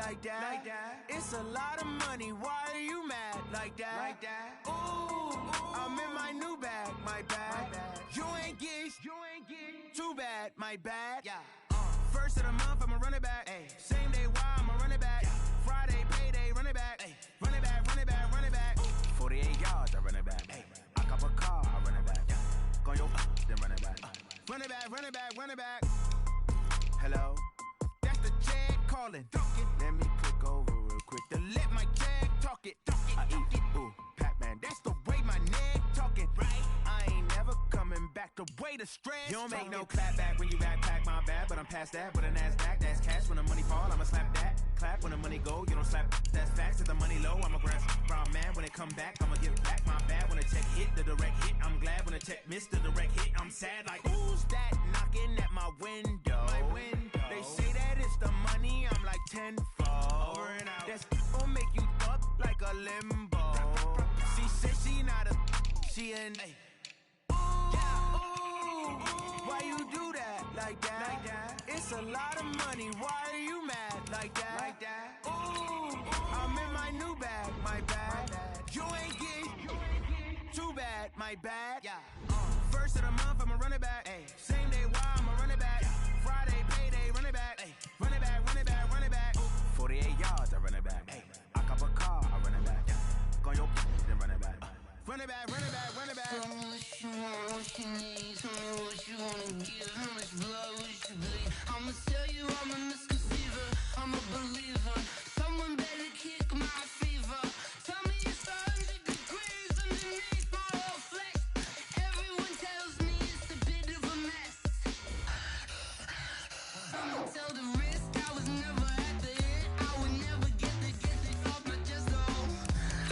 like that. It's a lot of money, why are you mad like that? Ooh, I'm in my new bag, my bad. You ain't get too bad, my bad. First of the month, I'ma run it back. Same day, why I'ma run it back. Friday, payday, run it back. Run it back, run it back, run it back. 48 yards, I run it back. I cop a car, I run it back. Go your then run it back. Run it back, run it back, run it back. Hello, that's the jag calling. Let me click over real quick to let my jag talk it. I eat, ooh, Pac-Man, that's the way my neck talking. Right, I ain't never coming back the way the stress. You don't make no clap back when you backpack, my bad, but I'm past that. With a NASDAQ, that's cash. When the money fall, I'ma slap that. Clap when the money go, you don't slap. That's facts. If the money low, I'ma grab brown man. When it come back, I'ma give back my bad. When the check hit, the direct hit, I'm glad. When the check missed, the direct hit, I'm sad. Like, who's that knocking at my window? They say that it's the money, I'm like tenfold. Over and out. That's gon' make you up like a limbo. She said she not a, she an why you do that like that? It's a lot of money, why are you mad like that? Ooh, I'm in my new bag, my bad. You ain't get too bad, my bad. First of the month, I'ma run it back. Same day, why I'ma run it back. Friday, payday, run it back. Run it back, run it back, run it back. 48 yards, I run it back. I cop a car, I run it back. Go your then run it back. Run it back, run it back, run it back. Tell me what you want, what you need. Tell me what you wanna give. How much blood would you bleed? I'ma tell you I'm a misconceiver. I'm a believer. Someone better kick my fever. Tell me it's 100 degrees underneath my whole flesh. Everyone tells me it's a bit of a mess. I'ma tell the risk I was never at the end. I would never get it off my chest though.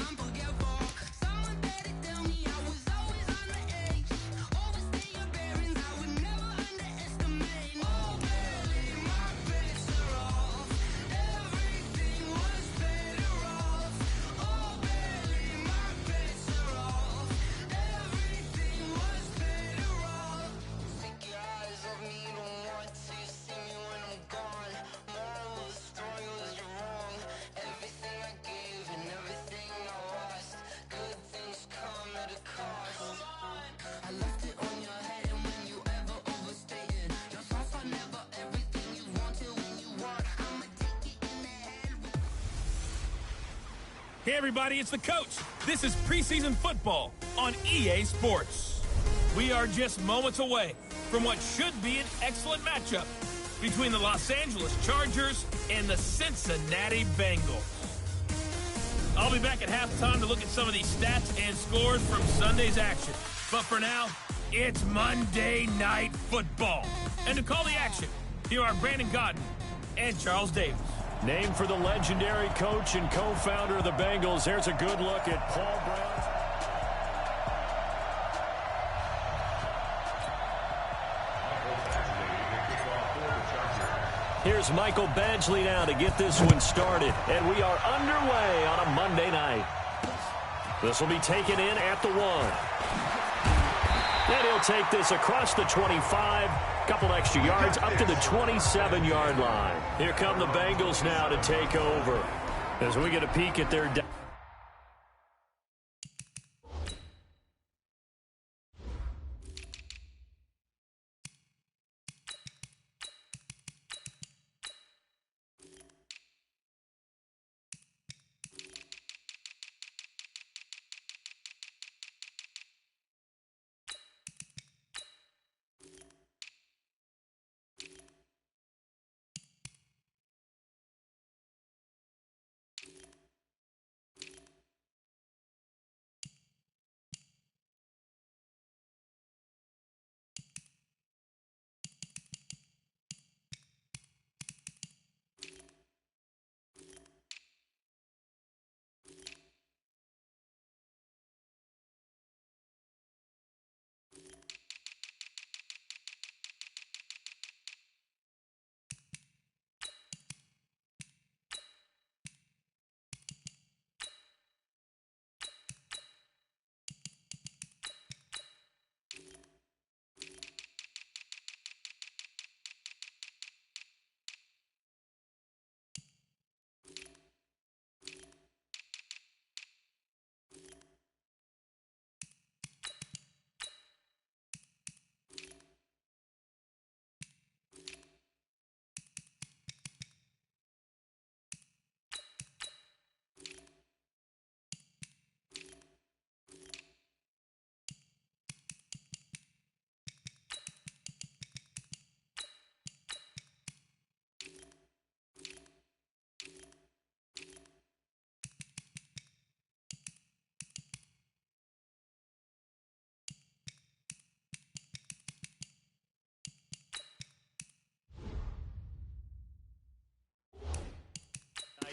I'm forgetful. Someone better tell me I was always on the edge. Overstay your bearings, I would never underestimate. Oh barely, my bets are off. Everything was better off. Oh barely, my bets are off. Everything was better off. Take your eyes off me, don't want to see me when I'm gone. Moral of the story was you're wrong. Everything I gave and everything I lost. Good things come at a cost. I left it on your head, and when you ever overstay it, your thoughts are never everything you wanted when you want. I'ma take it in the head. Hey everybody, it's the coach. This is preseason football on EA Sports. We are just moments away from what should be an excellent matchup between the Los Angeles Chargers and the Cincinnati Bengals. I'll be back at halftime to look at some of these stats and scores from Sunday's action. But for now, it's Monday Night Football. And to call the action, here are Brandon Godden and Charles Davis. Named for the legendary coach and co-founder of the Bengals, here's a good look at Paul Brown. Here's Michael Badgley now to get this one started. And we are underway on a Monday night. This will be taken in at the 1. And he'll take this across the 25. Couple extra yards up to the 27-yard line. Here come the Bengals now to take over. As we get a peek at their...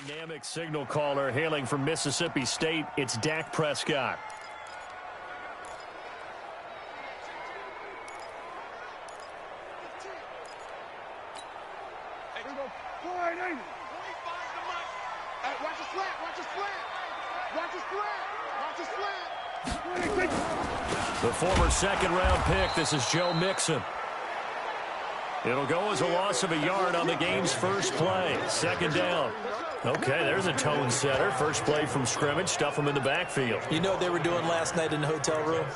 Dynamic signal caller hailing from Mississippi State. It's Dak Prescott. Watch the slant, watch the slant. Watch the slant, watch the slant. The former second-round pick, this is Joe Mixon. It'll go as a loss of a yard on the game's first play. Second down. Okay, there's a tone setter. First play from scrimmage, stuff him in the backfield. You know what they were doing last night in the hotel room?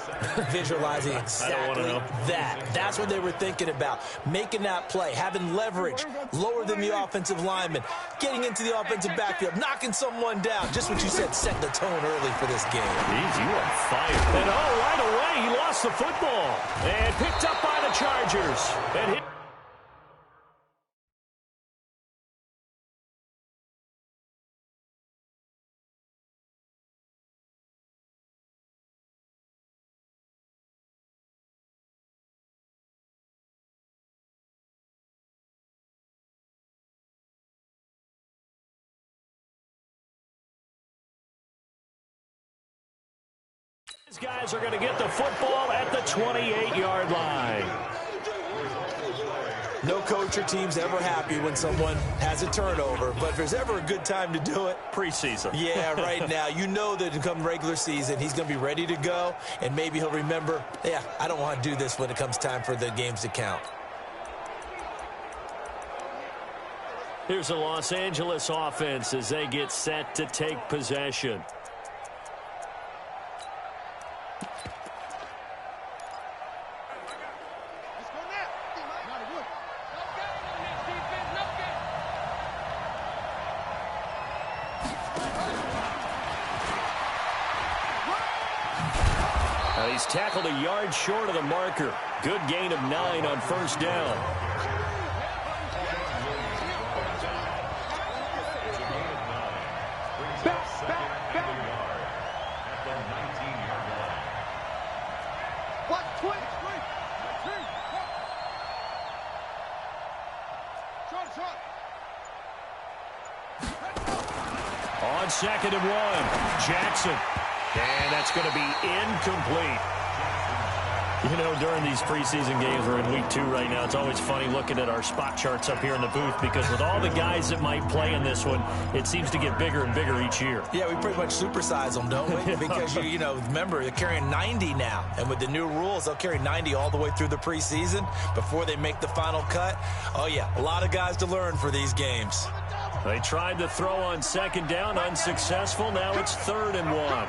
Visualizing exactly that. That's what they were thinking about. Making that play, having leverage, lower than the offensive lineman, getting into the offensive backfield, knocking someone down. Just what you said, set the tone early for this game. Jeez, you are fired. And right away, he lost the football. And picked up by the Chargers. And hit. These guys are going to get the football at the 28-yard line. No coach or team's ever happy when someone has a turnover, but if there's ever a good time to do it, preseason. Yeah, right now. You know that come regular season, he's going to be ready to go, and maybe he'll remember, yeah, I don't want to do this when it comes time for the games to count. Here's the Los Angeles offense as they get set to take possession. He's tackled a yard short of the marker. Good gain of 9 on first down. On second and 1, Jackson. And that's going to be incomplete. You know, during these preseason games, we're in week 2 right now. It's always funny looking at our spot charts up here in the booth because with all the guys that might play in this one, it seems to get bigger and bigger each year. Yeah, we pretty much supersize them, don't we? Because, you know, remember, they're carrying 90 now. And with the new rules, they'll carry 90 all the way through the preseason before they make the final cut. Oh, yeah, a lot of guys to learn for these games. They tried to throw on second down, unsuccessful. Now it's 3rd and 1.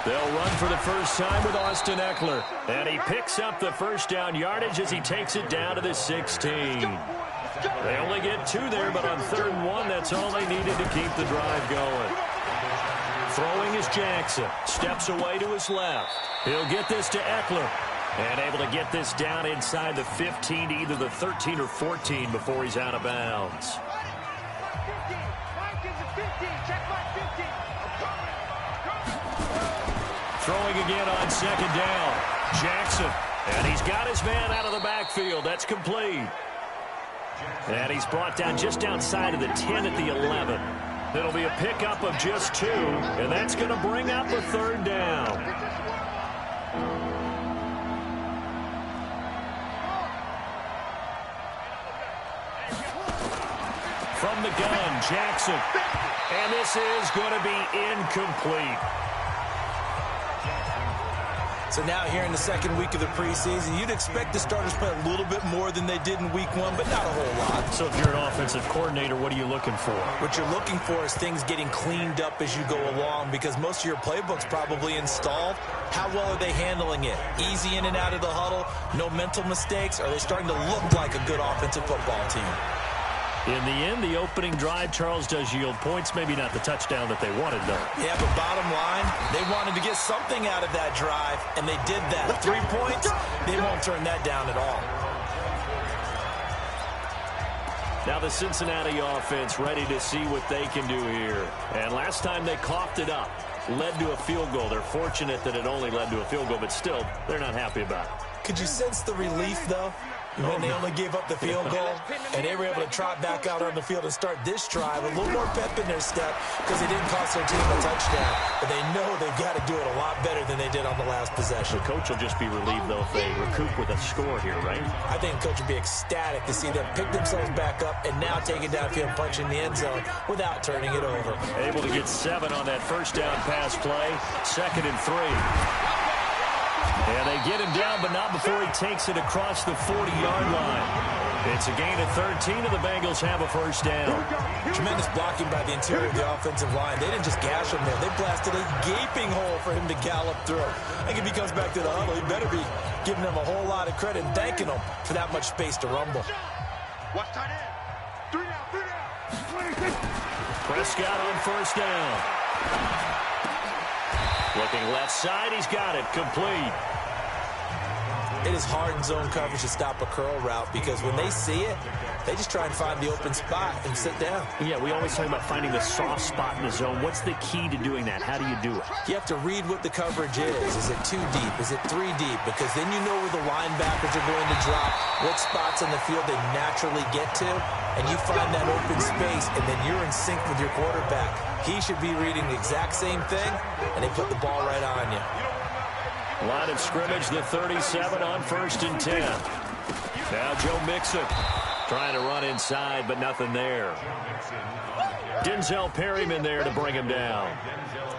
They'll run for the first time with Austin Eckler. And he picks up the first down yardage as he takes it down to the 16. They only get 2 there, but on 3rd and 1, that's all they needed to keep the drive going. Throwing is Jackson. Steps away to his left. He'll get this to Eckler. And able to get this down inside the 15 to either the 13 or 14 before he's out of bounds. Throwing again on second down. Jackson. And he's got his man out of the backfield. That's complete. And he's brought down just outside of the 10 at the 11. It'll be a pickup of just 2. And that's going to bring up a 3rd down. From the gun, Jackson. And this is going to be incomplete. So now here in the second week of the preseason, you'd expect the starters to play a little bit more than they did in week 1, but not a whole lot. So if you're an offensive coordinator, what are you looking for? What you're looking for is things getting cleaned up as you go along because most of your playbook's probably installed. How well are they handling it? Easy in and out of the huddle? No mental mistakes? Are they starting to look like a good offensive football team? In the end, the opening drive, Charles, does yield points. Maybe not the touchdown that they wanted, though. Yeah, but bottom line, they wanted to get something out of that drive, and they did that. 3 points, they won't turn that down at all. Now the Cincinnati offense ready to see what they can do here. And last time they coughed it up, led to a field goal. They're fortunate that it only led to a field goal, but still, they're not happy about it. Could you sense the relief, though, when they only gave up the field goal and they were able to trot back out on the field and start this drive? A little more pep in their step because they didn't cost their team a touchdown. But they know they've got to do it a lot better than they did on the last possession. The coach will just be relieved, though, if they recoup with a score here, right? I think the coach would be ecstatic to see them pick themselves back up and now take it downfield and punch in the end zone without turning it over. Able to get 7 on that first down pass play. 2nd and 3. And they get him down, but not before he takes it across the 40-yard line. It's a gain of 13, and the Bengals have a first down. Tremendous blocking by the interior of the offensive line. They didn't just gash him there. They blasted a gaping hole for him to gallop through. I think if he comes back to the huddle, he better be giving them a whole lot of credit and thanking them for that much space to rumble. Watch tight end. 3 down. Prescott on first down. Looking left side, he's got it. Complete. It is hard in zone coverage to stop a curl route because when they see it, they just try and find the open spot and sit down. Yeah, we always talk about finding the soft spot in the zone. What's the key to doing that? How do you do it? You have to read what the coverage is. Is it 2 deep? Is it 3 deep? Because then you know where the linebackers are going to drop, what spots on the field they naturally get to, and you find that open space, and then you're in sync with your quarterback. He should be reading the exact same thing, and they put the ball right on you. Line of scrimmage, the 37 on 1st and 10. Now Joe Mixon trying to run inside, but nothing there. Denzel Perryman there to bring him down.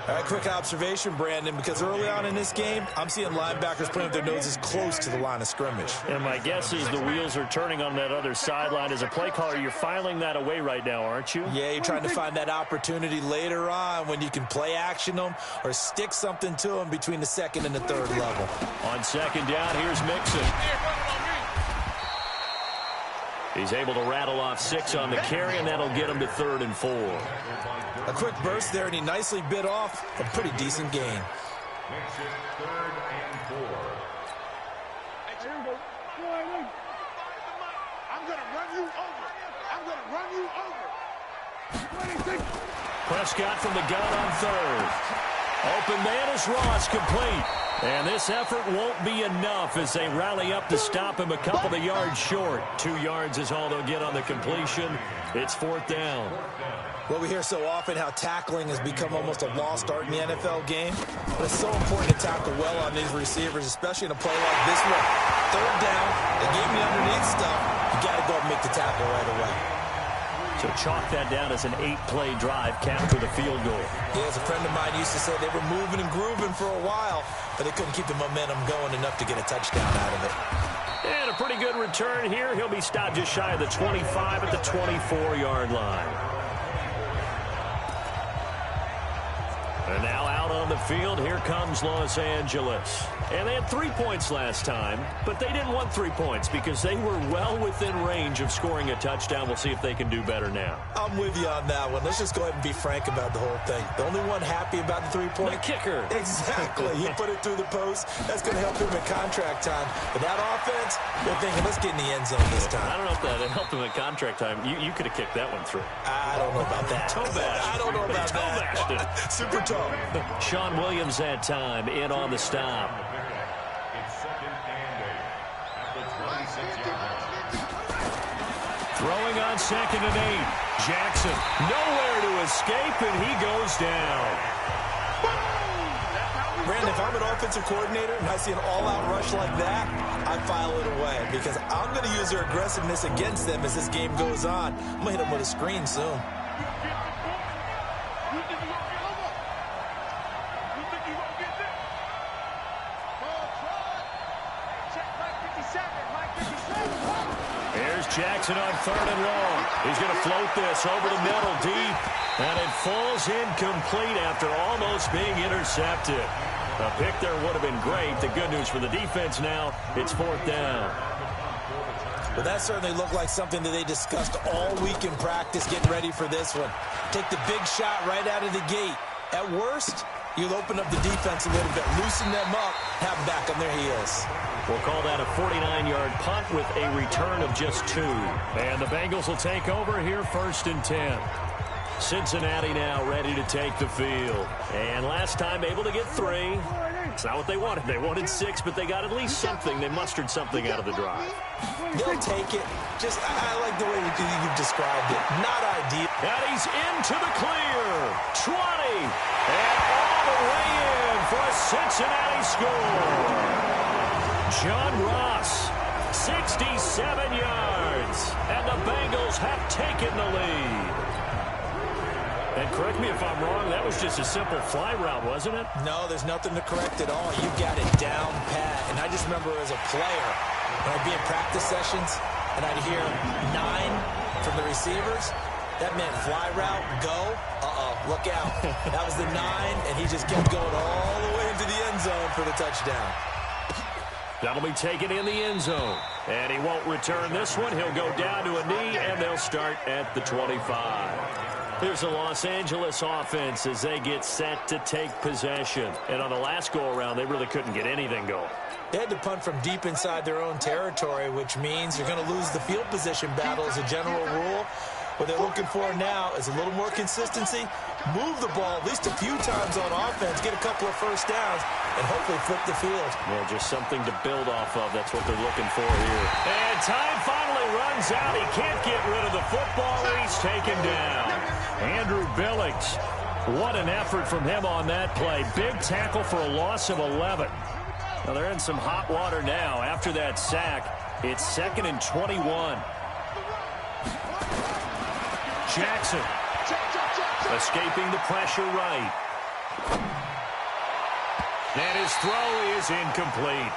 All right, quick observation, Brandon, because early on in this game, I'm seeing linebackers putting their noses close to the line of scrimmage. And my guess is the wheels are turning on that other sideline. As a play caller, you're filing that away right now, aren't you? Yeah, you're trying to find that opportunity later on when you can play action them or stick something to them between the 2nd and the 3rd level. On 2nd down, here's Mixon. He's able to rattle off 6 on the carry, and that'll get him to 3rd and 4. A quick burst there, and he nicely bit off a pretty decent gain. I'm going to run you over. I'm going to run you over. Prescott from the gun on 3rd. Open man is Ross, complete. And this effort won't be enough as they rally up to stop him a couple of yards short. 2 yards is all they'll get on the completion. It's 4th down. Well, we hear so often how tackling has become almost a lost art in the NFL game. But it's so important to tackle well on these receivers, especially in a play like this one. 3rd down, they gave me underneath stuff. You got to go and make the tackle right away. So chalk that down as an 8-play drive capped with a field goal. Yeah, as a friend of mine used to say, they were moving and grooving for a while, but they couldn't keep the momentum going enough to get a touchdown out of it. And a pretty good return here. He'll be stopped just shy of the 25 at the 24-yard line. And now out on the field, here comes Los Angeles. And they had 3 points last time, but they didn't want 3 points because they were well within range of scoring a touchdown. We'll see if they can do better now. I'm with you on that one. Let's just go ahead and be frank about the whole thing. The only one happy about the 3-point? The kicker. Exactly. He put it through the post. That's going to help him in contract time. But that offense, they're thinking, let's get in the end zone this time. I don't know if that helped him in contract time. You could have kicked that one through. I don't know about that. Toe bash. I don't know about that. Super toe. Sean Williams that time in on the stop. Throwing on 2nd and 8. Jackson nowhere to escape, and he goes down. Brandon, if I'm an offensive coordinator and I see an all-out rush like that, I file it away because I'm going to use their aggressiveness against them as this game goes on. I'm going to hit them with a screen soon. Jackson on 3rd and long. He's going to float this over the middle deep. And it falls incomplete after almost being intercepted. A pick there would have been great. The good news for the defense now, it's 4th down. Well, that certainly looked like something that they discussed all week in practice getting ready for this one. Take the big shot right out of the gate. At worst, you'll open up the defense a little bit, loosen them up, have them back on their heels. We'll call that a 49-yard punt with a return of just 2. And the Bengals will take over here 1st and 10. Cincinnati now ready to take the field. And last time able to get 3. It's not what they wanted. They wanted 6, but they got at least something. They mustered something out of the drive. They'll take it. I like the way you've described it. Not ideal. And he's into the clear. 20. And all the way in for a Cincinnati score. John Ross, 67 yards. And the Bengals have taken the lead. And correct me if I'm wrong, that was just a simple fly route, wasn't it? No, there's nothing to correct at all. You got it down pat. And I just remember as a player, when I'd be in practice sessions and I'd hear 9 from the receivers, that meant fly route, go, look out. That was the 9, and he just kept going all the way into the end zone for the touchdown. That'll be taken in the end zone. And he won't return this one. He'll go down to a knee, and they'll start at the 25. Here's the Los Angeles offense as they get set to take possession. And on the last go-around, they really couldn't get anything going. They had to punt from deep inside their own territory, which means you're going to lose the field position battle as a general rule. What they're looking for now is a little more consistency, move the ball at least a few times on offense, get a couple of first downs, and hopefully flip the field. Yeah, just something to build off of. That's what they're looking for here. And time finally runs out. He can't get rid of the football, and he's taken down. Andrew Billings, what an effort from him on that play. Big tackle for a loss of 11. Now they're in some hot water now. After that sack, it's 2nd and 21. Jackson escaping the pressure right. And his throw is incomplete.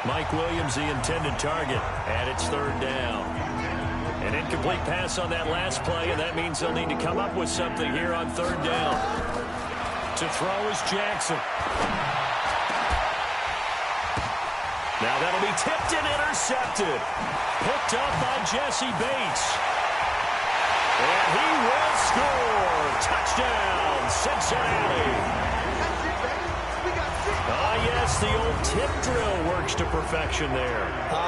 Mike Williams, the intended target, and it's 3rd down. An incomplete pass on that last play, and that means they'll need to come up with something here on 3rd down. To throw is Jackson. Now that'll be tipped and intercepted. Picked up by Jesse Bates. And he will score. Touchdown, Cincinnati. Yes, the old tip drill works to perfection there.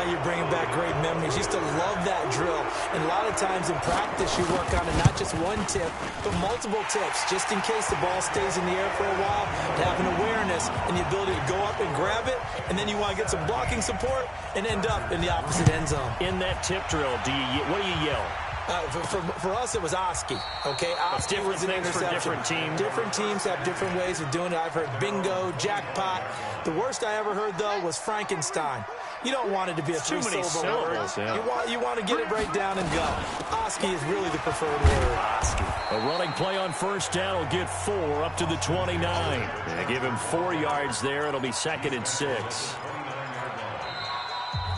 You're bringing back great memories. Used to love that drill. And a lot of times in practice, you work on it, not just one tip, but multiple tips, just in case the ball stays in the air for a while, to have an awareness and the ability to go up and grab it, and then you want to get some blocking support and end up in the opposite end zone. In that tip drill, what do you yell? For us, it was Oski. Okay, Oski was an interception. For different teams. Different teams have different ways of doing it. I've heard bingo, jackpot. The worst I ever heard, though, was Frankenstein. You don't want it to be a three-syllable word. Yeah. You want to get it right down and go. Oski is really the preferred word. Oski. A running play on 1st down will get 4 up to the 29. And give him 4 yards there. It'll be 2nd and 6.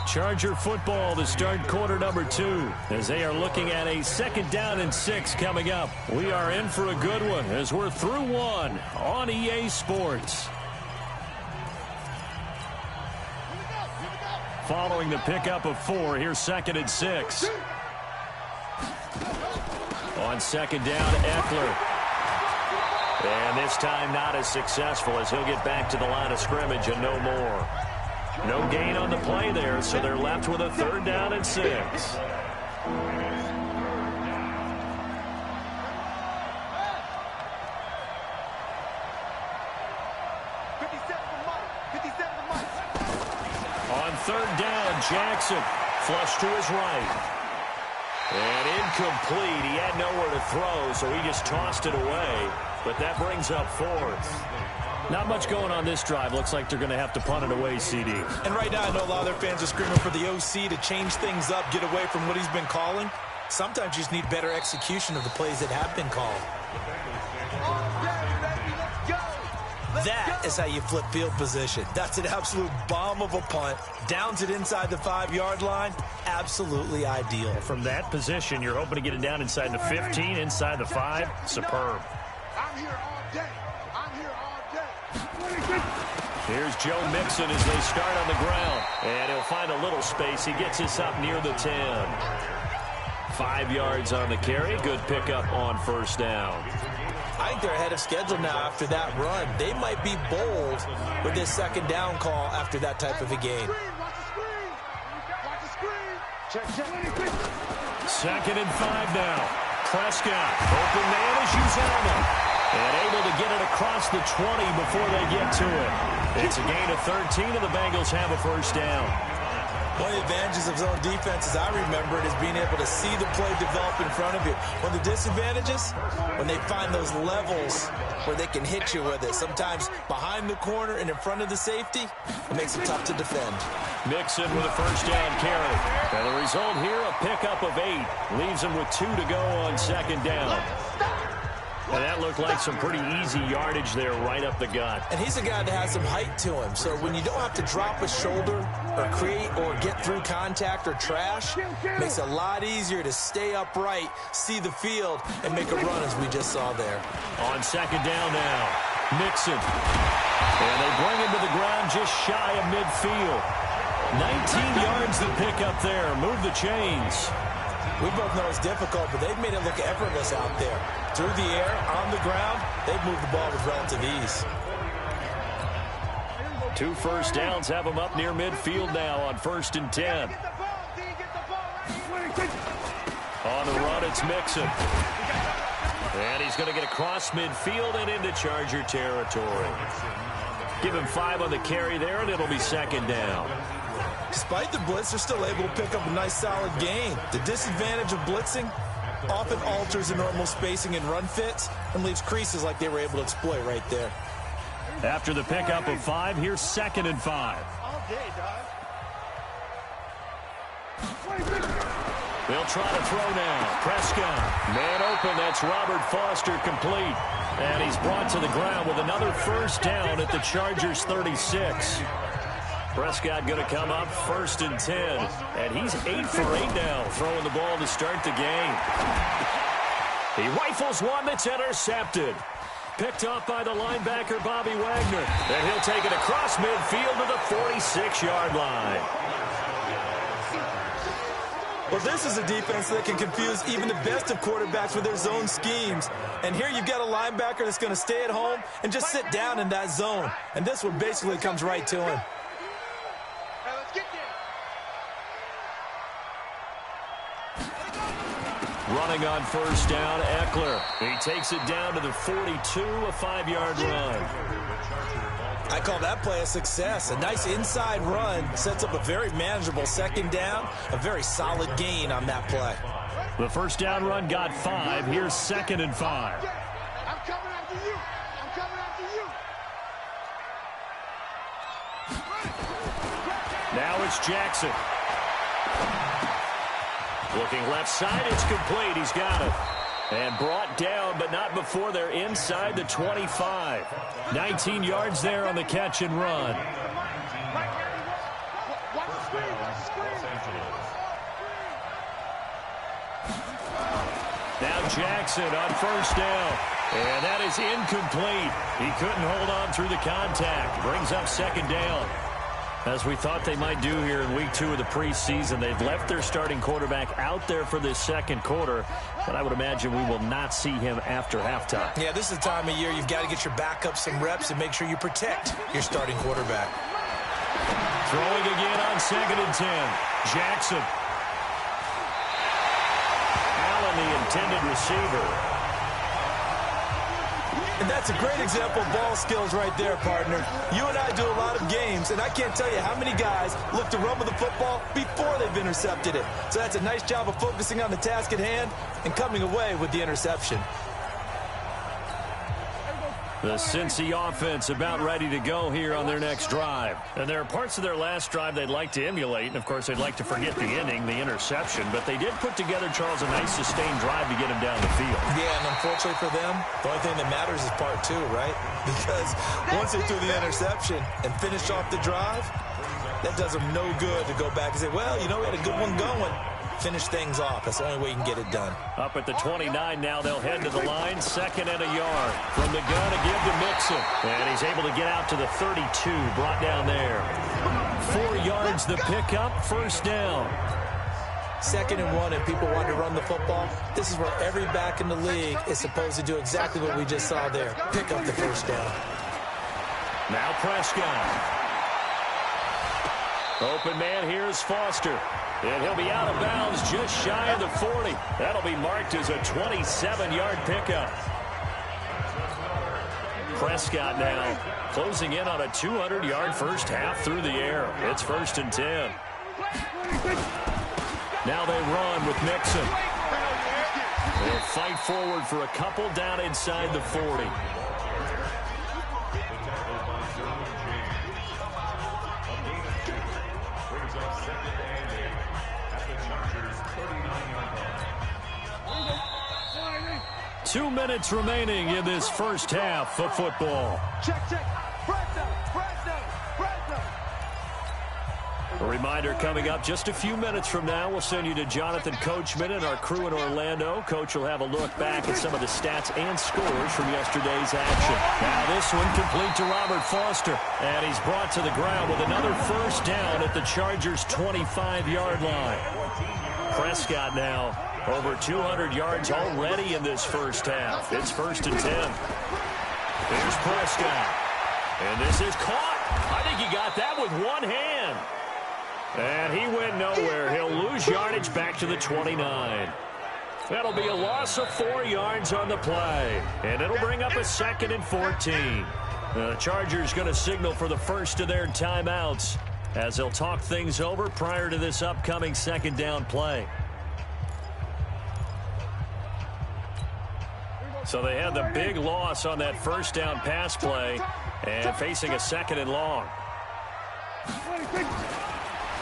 Charger football to start quarter number 2 as they are looking at a 2nd down and 6 coming up. We are in for a good one as we're through 1 on EA Sports. Following the pickup of 4, here's 2nd and 6. On 2nd down, Eckler. And this time not as successful as he'll get back to the line of scrimmage and no more. No gain on the play there, so they're left with a 3rd down and 6. On 3rd down, Jackson flush to his right. And incomplete. He had nowhere to throw, so he just tossed it away. But that brings up 4th. Not much going on this drive. Looks like they're going to have to punt it away, CD. And right now, I know a lot of their fans are screaming for the OC to change things up, get away from what he's been calling. Sometimes you just need better execution of the plays that have been called. That is how you flip field position. That's an absolute bomb of a punt. Downs it inside the 5-yard line. Absolutely ideal. From that position, you're hoping to get it down inside the 15, inside the 5. Superb. I'm here all day. I'm here all day. Here's Joe Mixon as they start on the ground. And he'll find a little space. He gets us up near the 10. 5 yards on the carry. Good pickup on 1st down. I think they're ahead of schedule now after that run. They might be bold with this 2nd down call after that type of a game. Watch the screen. Check. 2nd and 5 now. Prescott. Open man is Uzomah. And able to get it across the 20 before they get to it. It's a gain of 13, and the Bengals have a first down. One of the advantages of zone defense, as I remember it, is being able to see the play develop in front of you. One of the disadvantages, when they find those levels where they can hit you with it, sometimes behind the corner and in front of the safety, it makes it tough to defend. Mixon with a first down carry. And the result here, a pickup of 8. Leaves him with 2 to go on second down. And that looked like some pretty easy yardage there right up the gut. And he's a guy that has some height to him. So when you don't have to drop a shoulder or create or get through contact or trash, it makes it a lot easier to stay upright, see the field, and make a run as we just saw there. On second down now, Mixon. And they bring him to the ground just shy of midfield. 19 yards to pick up there. Move the chains. We both know it's difficult, but they've made it look effortless out there. Through the air, on the ground, they've moved the ball with relative ease. 2 first downs have them up near midfield now on 1st and 10. On the run, it's Mixon. And he's going to get across midfield and into Charger territory. Give him 5 on the carry there, and it'll be second down. Despite the blitz, they're still able to pick up a nice solid gain. The disadvantage of blitzing often alters the normal spacing and run fits and leaves creases like they were able to exploit right there. After the pickup of 5, here's 2nd and 5. They'll try to throw now. Prescott. Man open. That's Robert Foster complete. And he's brought to the ground with another first down at the Chargers 36. Prescott going to come up 1st and 10. And he's 8 for 8 now, throwing the ball to start the game. He rifles one that's intercepted. Picked off by the linebacker, Bobby Wagner. And he'll take it across midfield to the 46-yard line. Well, this is a defense that can confuse even the best of quarterbacks with their zone schemes. And here you've got a linebacker that's going to stay at home and just sit down in that zone. And this one basically comes right to him. Running on first down, Eckler. He takes it down to the 42, a 5-yard run. I call that play a success. A nice inside run sets up a very manageable second down, a very solid gain on that play. The first down run got 5. Here's 2nd and 5. I'm coming after you. I'm coming after you. Now it's Jackson. Looking left side, it's complete. He's got it. And brought down, but not before they're inside the 25. 19 yards there on the catch and run. Now Jackson on first down. And that is incomplete. He couldn't hold on through the contact. Brings up second down. As we thought they might do here in week 2 of the preseason, they've left their starting quarterback out there for this second quarter, but I would imagine we will not see him after halftime. Yeah, this is the time of year you've got to get your backup some reps and make sure you protect your starting quarterback. Throwing again on 2nd and 10. Jackson. Allen, the intended receiver. And that's a great example of ball skills right there, partner. You and I do a lot of games, and I can't tell you how many guys look to run with the football before they've intercepted it. So that's a nice job of focusing on the task at hand and coming away with the interception. The Cincy offense about ready to go here on their next drive. And there are parts of their last drive they'd like to emulate. And, of course, they'd like to forget the inning, the interception. But they did put together, Charles, a nice sustained drive to get him down the field. Yeah, and unfortunately for them, the only thing that matters is part 2, right? Because once they threw the interception and finished off the drive, that does them no good to go back and say, well, you know, we had a good one going. Finish things off. That's the only way you can get it done. Up at the 29 now, they'll head to the line. 2nd and a yard. From the gun to give to Mixon. And he's able to get out to the 32. Brought down there. 4 yards the pickup. First down. 2nd and 1, and people want to run the football. This is where every back in the league is supposed to do exactly what we just saw there. Pick up the first down. Now Prescott. Open man, here's Foster. And he'll be out of bounds just shy of the 40. That'll be marked as a 27-yard pickup. Prescott now closing in on a 200-yard first half through the air. It's 1st and 10. Now they run with Mixon. They'll fight forward for a couple down inside the 40. Two minutes remaining in this first half of football. A reminder coming up just a few minutes from now. We'll send you to Jonathan Coachman and our crew in Orlando. Coach will have a look back at some of the stats and scores from yesterday's action. Now this one complete to Robert Foster. And he's brought to the ground with another first down at the Chargers' 25-yard line. Prescott now over 200 yards already in this first half. It's 1st and 10. Here's Prescott. And this is caught. I think he got that with one hand. And he went nowhere. He'll lose yardage back to the 29. That'll be a loss of 4 yards on the play. And it'll bring up a 2nd and 14. The Chargers going to signal for the first of their timeouts as they'll talk things over prior to this upcoming 2nd down play. So they had the big loss on that first down pass play and facing a 2nd and long.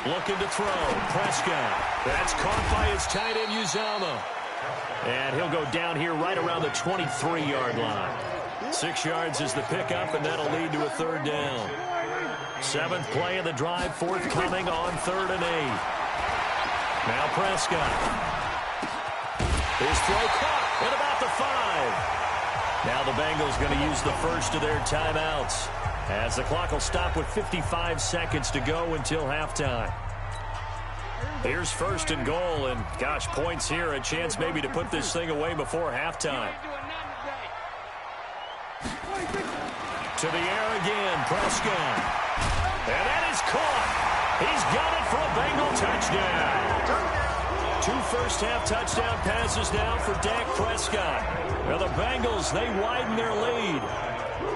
Looking to throw. Prescott. That's caught by his tight end, Uzama. And he'll go down here right around the 23-yard line. 6 yards is the pickup, and that'll lead to a 3rd down. 7th play of the drive, forthcoming on 3rd and 8. Now Prescott. His throw caught at about the 5. Now the Bengals going to use the first of their timeouts, as the clock will stop with 55 seconds to go until halftime. Here's 1st and goal, and gosh, points here, a chance maybe to put this thing away before halftime. To the air again, Prescott. And that is caught. He's got it for a Bengal touchdown. 2 first-half touchdown passes now for Dak Prescott. Now the Bengals, they widen their lead.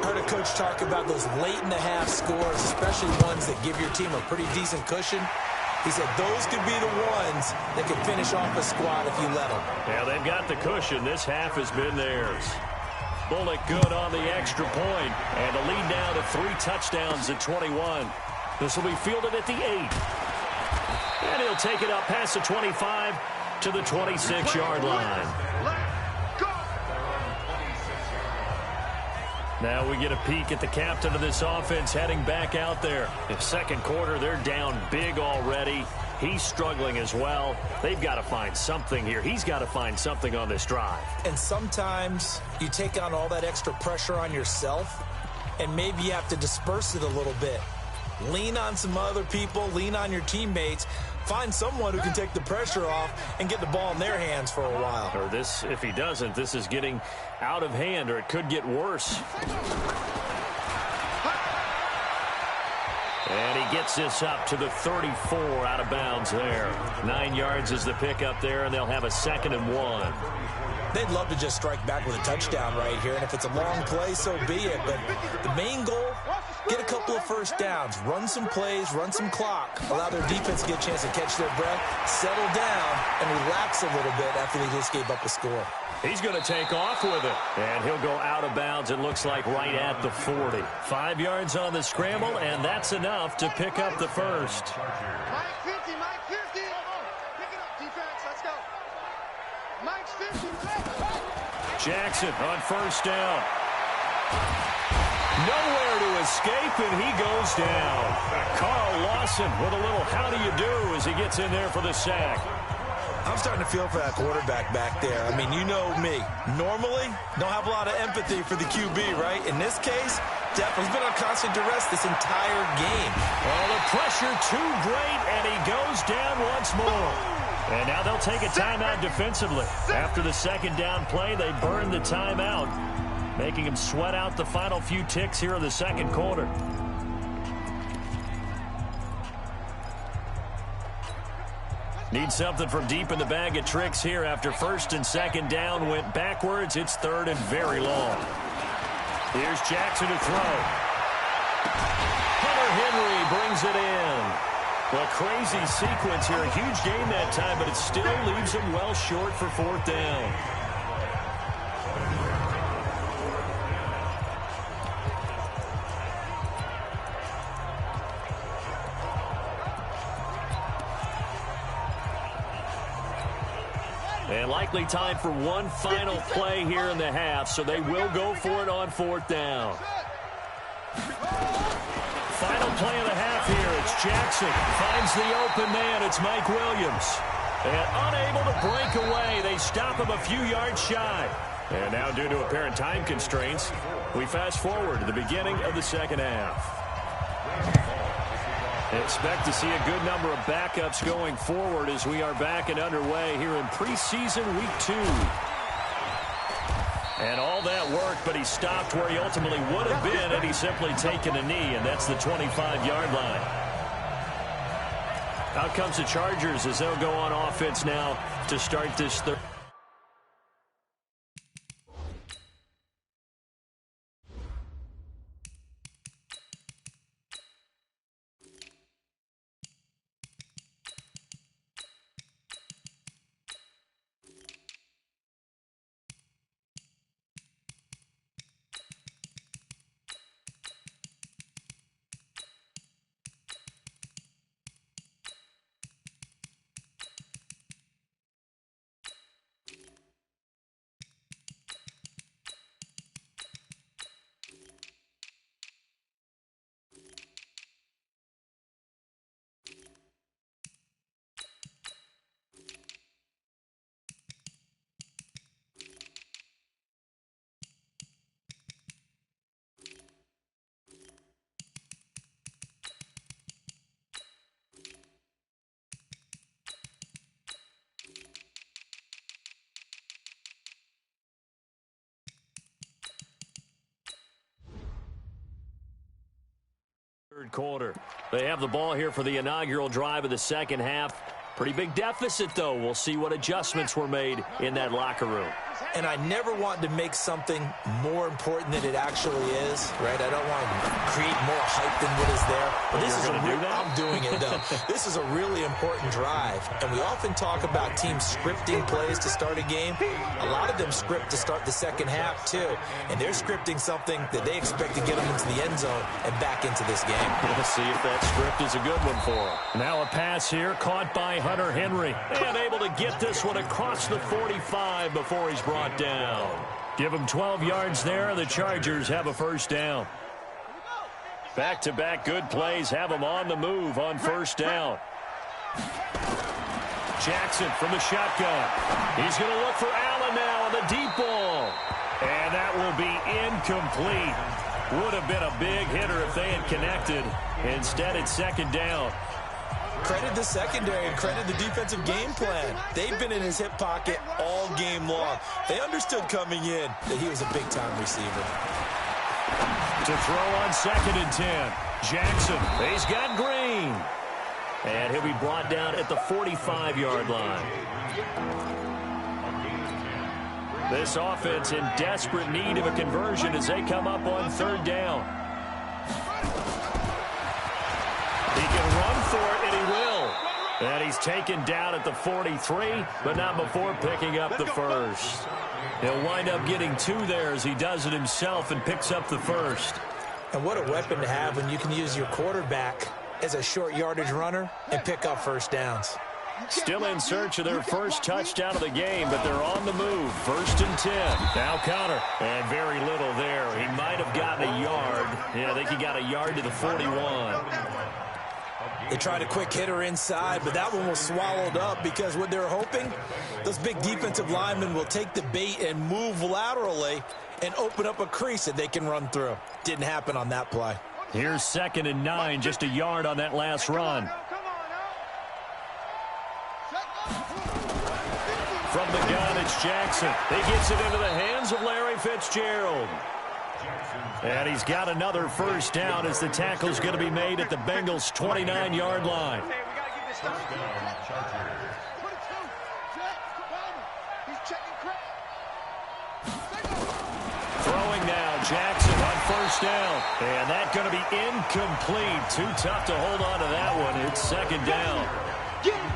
Heard a coach talk about those late-in-the-half scores, especially ones that give your team a pretty decent cushion. He said those could be the ones that could finish off a squad if you let them. Yeah, they've got the cushion. This half has been theirs. Bullock good on the extra point, and a lead now to 3 touchdowns at 21. This will be fielded at the 8. And he'll take it up past the 25 to the 26-yard line. Now we get a peek at the captain of this offense heading back out there. In the 2nd quarter, they're down big already. He's struggling as well. They've got to find something here. He's got to find something on this drive. And sometimes you take on all that extra pressure on yourself, and maybe you have to disperse it a little bit. Lean on some other people, lean on your teammates, find someone who can take the pressure off and get the ball in their hands for a while. Or this, if he doesn't, this is getting out of hand, or it could get worse. And he gets this up to the 34 out of bounds there. 9 yards is the pickup there, and they'll have a 2nd and 1. They'd love to just strike back with a touchdown right here, and if it's a long play, so be it. But the main goal, get a couple of first downs, run some plays, run some clock, allow their defense to get a chance to catch their breath, settle down, and relax a little bit after they just gave up a score. He's going to take off with it, and he'll go out of bounds, it looks like, right at the 40. 5 yards on the scramble, and that's enough to pick up the first. Mike 50, Mike 50. Pick it up, defense, let's go. Mike's 50. Jackson on first down. Nowhere to escape, and he goes down. Carl Lawson with a little how do you do as he gets in there for the sack. I'm starting to feel for that quarterback back there. I mean, you know me. Normally, don't have a lot of empathy for the QB, right? In this case, definitely been on constant duress this entire game. Well, the pressure too great, and he goes down once more. And now they'll take a timeout defensively. After the 2nd down play, they burn the timeout, making him sweat out the final few ticks here in the 2nd quarter. Need something from deep in the bag of tricks here after first and second down went backwards. It's third and very long. Here's Jackson to throw. Hunter Henry brings it in. A crazy sequence here. A huge gain that time, but it still leaves him well short for fourth down. And likely time for one final play here in the half, so they will go for it on fourth down. Final play of the half here. It's Jackson. Finds the open man. It's Mike Williams. And unable to break away. They stop him a few yards shy. And now due to apparent time constraints, we fast forward to the beginning of the second half. Expect to see a good number of backups going forward as we are back and underway here in preseason week 2. And all that work, but he stopped where he ultimately would have been had he simply taken a knee, and that's the 25-yard line. Out comes the Chargers as they'll go on offense now to start this third. Third quarter. They have the ball here for the inaugural drive of the second half. Pretty big deficit, though. We'll see what adjustments were made in that locker room. And I never want to make something more important than it actually is, right? I don't want to create more hype than what is there. But this is I'm doing it, though. This is a really important drive. And we often talk about teams scripting plays to start a game. A lot of them script to start the second half, too. And they're scripting something that they expect to get them into the end zone and back into this game. Let's see if that script is a good one for them. Now a pass here, caught by Hunter Henry. And able to get this one across the 45 before he's brought down. Give him 12 yards there. The Chargers have a first down. Back-to-back good plays have him on the move on first down. Jackson from the shotgun. He's going to look for Allen now on the deep ball. And that will be incomplete. Would have been a big hitter if they had connected. Instead, it's second down. Credit the secondary and credit the defensive game plan. They've been in his hip pocket all game long. They understood coming in that he was a big-time receiver. To throw on 2nd and 10. Jackson, he's got Green. And he'll be brought down at the 45-yard line. This offense in desperate need of a conversion as they come up on third down. He can run for it, and he will. And he's taken down at the 43, but not before picking up the first. He'll wind up getting 2 there as he does it himself and picks up the first. And what a weapon to have when you can use your quarterback as a short yardage runner and pick up first downs. Still in search of their first touchdown of the game, but they're on the move. 1st and 10. Now Conner. And very little there. He might have gotten a yard. Yeah, I think he got a yard to the 41. They tried a quick hitter inside, but that one was swallowed up because what they're hoping, those big defensive linemen will take the bait and move laterally and open up a crease that they can run through. Didn't happen on that play. Here's 2nd and 9, just a yard on that last run. From the gun, it's Jackson. He gets it into the hands of Larry Fitzgerald. And he's got another first down as the tackle's going to be made at the Bengals' 29-yard line. Throwing now, Jackson on first down. And that's going to be incomplete. Too tough to hold on to that one. It's second down.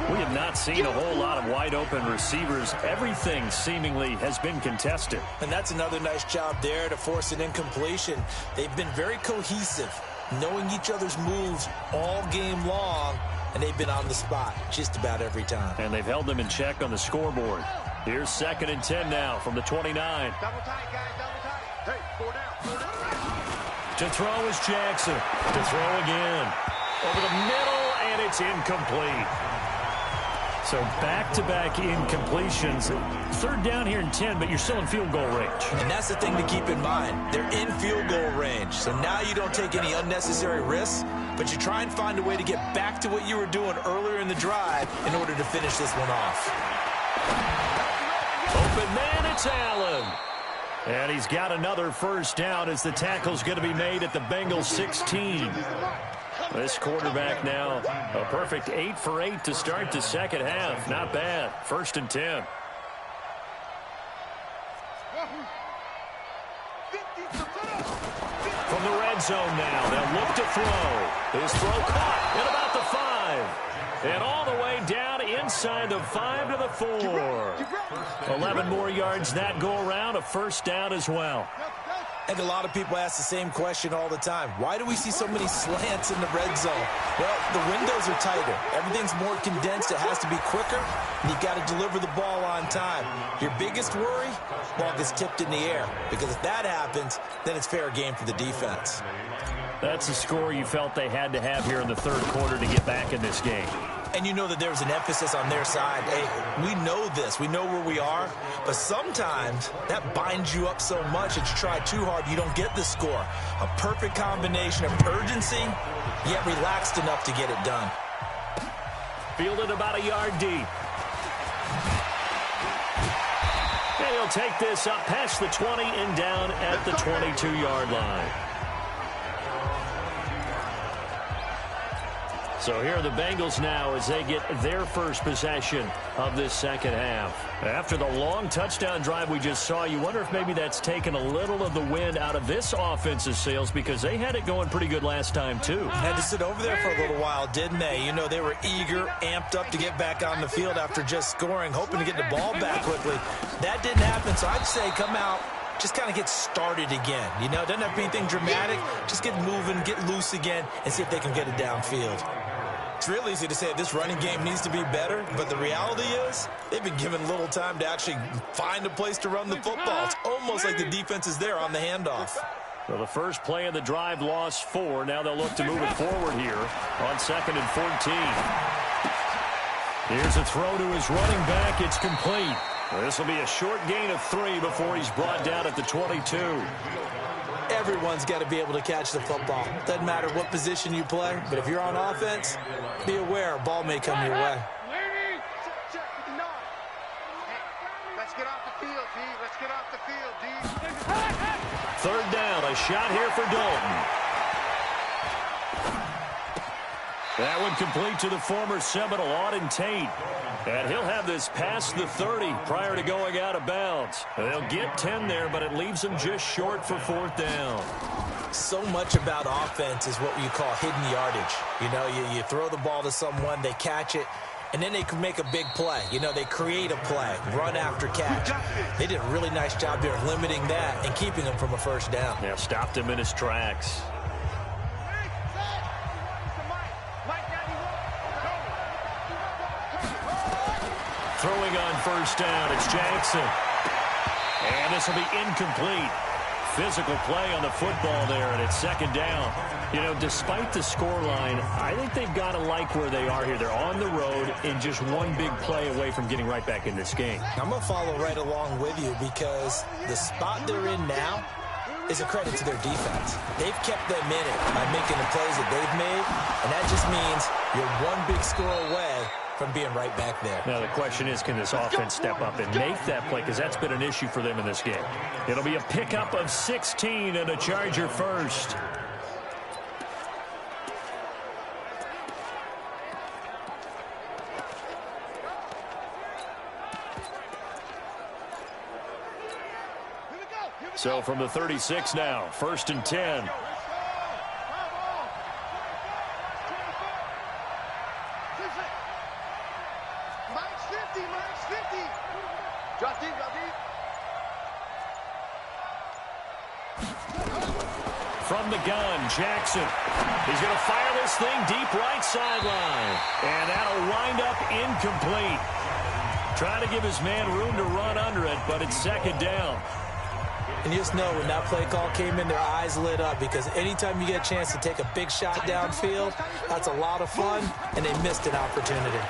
We have not seen a whole lot of wide-open receivers. Everything seemingly has been contested. And that's another nice job there to force an incompletion. They've been very cohesive, knowing each other's moves all game long, and they've been on the spot just about every time. And they've held them in check on the scoreboard. Here's 2nd and 10 now from the 29. Double tight, guys, double tight. Hey, 4 down. To throw is Jackson. To throw again. Over the middle, and it's incomplete. So back-to-back incompletions. 3rd down here in 10, but you're still in field goal range. And that's the thing to keep in mind. They're in field goal range. So now you don't take any unnecessary risks, but you try and find a way to get back to what you were doing earlier in the drive in order to finish this one off. Open man, it's Allen. And he's got another first down as the tackle's going to be made at the Bengals 16. This quarterback now, a perfect 8 for 8 to start the second half. Not bad. 1st and 10. From the red zone now, they'll look to throw. His throw caught at about the 5. And all the way down inside the 5 to the 4. 11 more yards that go around, a first down as well. And a lot of people ask the same question all the time. Why do we see so many slants in the red zone? Well, the windows are tighter. Everything's more condensed. It has to be quicker. And you've got to deliver the ball on time. Your biggest worry? Ball gets tipped in the air. Because if that happens, then it's fair game for the defense. That's the score you felt they had to have here in the 3rd quarter to get back in this game. And you know that there's an emphasis on their side. Hey, we know this. We know where we are. But sometimes that binds you up so much that you try too hard, you don't get the score. A perfect combination of urgency, yet relaxed enough to get it done. Fielded about a yard deep. And he'll take this up past the 20 and down at the 22-yard line. So here are the Bengals now as they get their first possession of this second half. After the long touchdown drive we just saw, you wonder if maybe that's taken a little of the wind out of this offensive sails because they had it going pretty good last time too. Had to sit over there for a little while, didn't they? You know, they were eager, amped up to get back on the field after just scoring, hoping to get the ball back quickly. That didn't happen, so I'd say come out, just kind of get started again. You know, doesn't have to be anything dramatic. Just get moving, get loose again, and see if they can get it downfield. It's real easy to say this running game needs to be better, but the reality is they've been given little time to actually find a place to run the football. It's almost like the defense is there on the handoff. Well, the first play of the drive lost 4. Now they'll look to move it forward here on 2nd and 14. Here's a throw to his running back. It's complete. This will be a short gain of 3 before he's brought down at the 22. Everyone's got to be able to catch the football. Doesn't matter what position you play, but if you're on offense, be aware a ball may come your way. Let's get off the field, D. Let's get off the field, D. 3rd down, a shot here for Dalton. That one complete to the former Seminole, Auden Tate. And he'll have this past the 30 prior to going out of bounds. They'll get 10 there, but it leaves them just short for 4th down. So much about offense is what you call hidden yardage. You know, you throw the ball to someone, they catch it, and then they can make a big play. You know, they create a play, run after catch. They did a really nice job there of limiting that and keeping him from a first down. Yeah, stopped him in his tracks. Throwing on first down, it's Jackson. And this will be incomplete. Physical play on the football there, and it's 2nd down. You know, despite the scoreline, I think they've got to like where they are here. They're on the road and just one big play away from getting right back in this game. I'm going to follow right along with you because the spot they're in now is a credit to their defense. They've kept them in it by making the plays that they've made, and that just means you're one big score away from being right back there. Now the question is, can this offense step up and make that play? Because that's been an issue for them in this game. It'll be a pickup of 16 and a Charger first. So from the 36 now, 1st and 10. From the gun, Jackson. He's going to fire this thing deep right sideline. And that'll wind up incomplete. Trying to give his man room to run under it, but it's 2nd down. And you just know when that play call came in, their eyes lit up, because anytime you get a chance to take a big shot downfield, that's a lot of fun, and they missed an opportunity.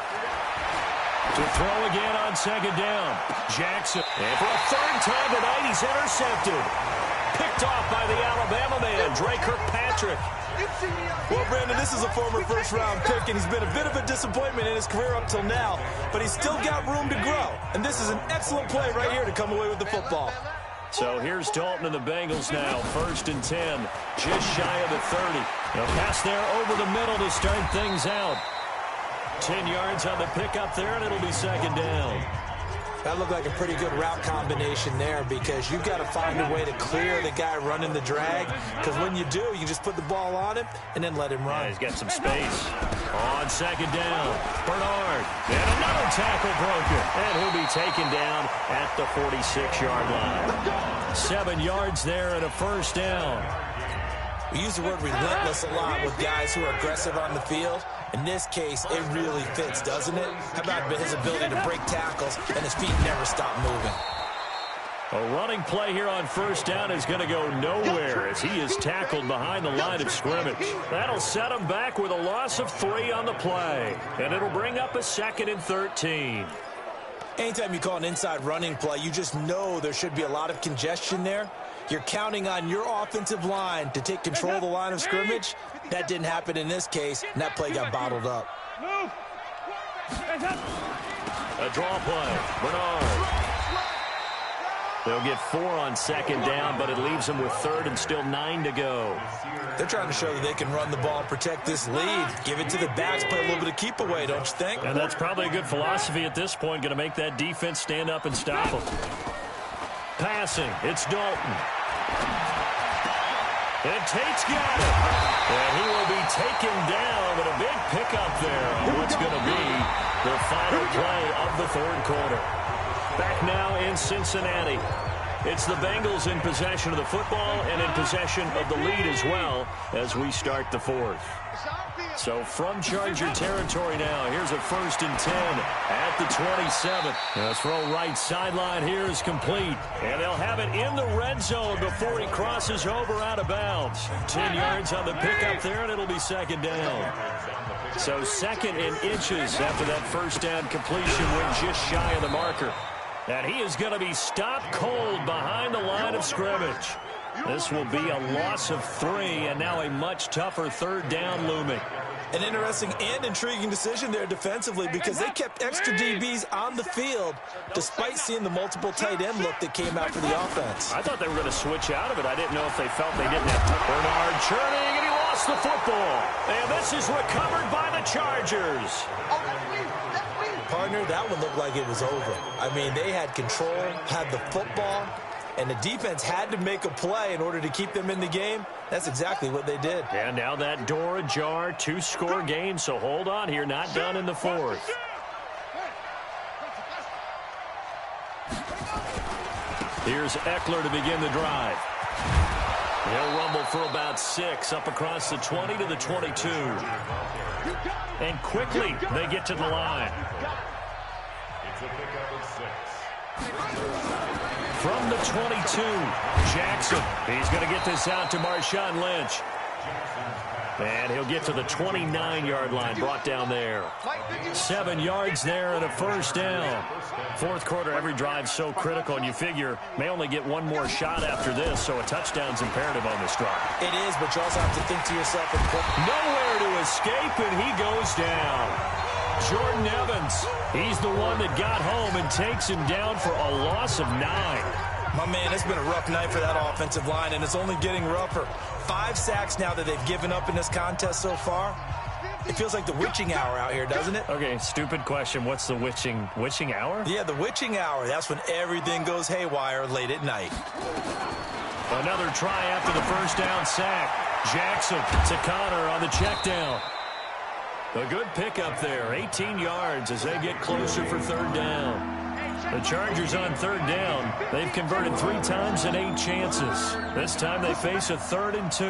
To throw again on 2nd down. Jackson. And for a 3rd time tonight, he's intercepted. Picked off by the Alabama man, Dre Kirkpatrick. Well, Brandon, this is a former first-round pick, and he's been a bit of a disappointment in his career up till now, but he's still got room to grow. And this is an excellent play right here to come away with the football. So here's Dalton and the Bengals now, 1st and 10, just shy of the 30. They'll pass there over the middle to start things out. 10 yards on the pickup there, and it'll be 2nd down. That looked like a pretty good route combination there, because you've got to find a way to clear the guy running the drag, because when you do, you just put the ball on him and then let him run. Yeah, he's got some space. On 2nd down, Bernard. And another tackle broken. And he'll be taken down at the 46-yard line. 7 yards there and a 1st down. We use the word relentless a lot with guys who are aggressive on the field. In this case, it really fits, doesn't it? How about his ability to break tackles and his feet never stop moving? A running play here on 1st down is going to go nowhere as he is tackled behind the line of scrimmage. That'll set him back with a loss of 3 on the play. And it'll bring up a 2nd and 13. Anytime you call an inside running play, you just know there should be a lot of congestion there. You're counting on your offensive line to take control of the line of scrimmage. That didn't happen in this case, and that play got bottled up. A draw play. Bernard. They'll get 4 on 2nd down, but it leaves them with 3rd and still 9 to go. They're trying to show that they can run the ball and protect this lead. Give it to the backs, play a little bit of keep away, don't you think? And that's probably a good philosophy at this point, going to make that defense stand up and stop them. Passing, it's Dalton. And Tate's got it. And he will be taken down, but a big pickup there on what's going to be the final play of the 3rd quarter. Back now in Cincinnati. It's the Bengals in possession of the football and in possession of the lead as well as we start the 4th. So from Charger territory now, here's a 1st and 10 at the 27. The throw right sideline here is complete. And they'll have it in the red zone before he crosses over out of bounds. 10 yards on the pickup there, and it'll be 2nd down. So 2nd and inches after that 1st down completion went just shy of the marker. And he is going to be stopped cold behind the line of scrimmage. This will be a loss of 3, and now a much tougher 3rd down looming. An interesting and intriguing decision there defensively, because they kept extra DBs on the field despite seeing the multiple tight end look that came out for the offense. I thought they were going to switch out of it. I didn't know if they felt they didn't have to. Bernard churning, and he lost the football. And this is recovered by the Chargers. Partner, that one looked like it was over. I mean, they had control, had the football, and the defense had to make a play in order to keep them in the game. That's exactly what they did. And now that door ajar, 2-score game, so hold on here, not done in the 4th. Here's Eckler to begin the drive. He'll rumble for about 6 up across the 20 to the 22. And quickly they get to the line. From the 22, Jackson. He's going to get this out to Marshawn Lynch. And he'll get to the 29-yard line, brought down there. 7 yards there and a 1st down. 4th quarter, every drive so critical, and you figure may only get one more shot after this, so a touchdown's imperative on this drive. It is, but you also have to think to yourself, nowhere to escape, and he goes down. Jordan Evans, he's the one that got home and takes him down for a loss of 9. My man, it's been a rough night for that offensive line, and it's only getting rougher. 5 sacks now that they've given up in this contest so far. It feels like the witching hour out here, doesn't it? Okay, stupid question. What's the witching hour? Yeah, the witching hour. That's when everything goes haywire late at night. Another try after the first down sack. Jackson to Connor on the check down. A good pickup there, 18 yards as they get closer for third down. The Chargers on third down. They've converted 3 times in 8 chances. This time they face a 3rd and 2.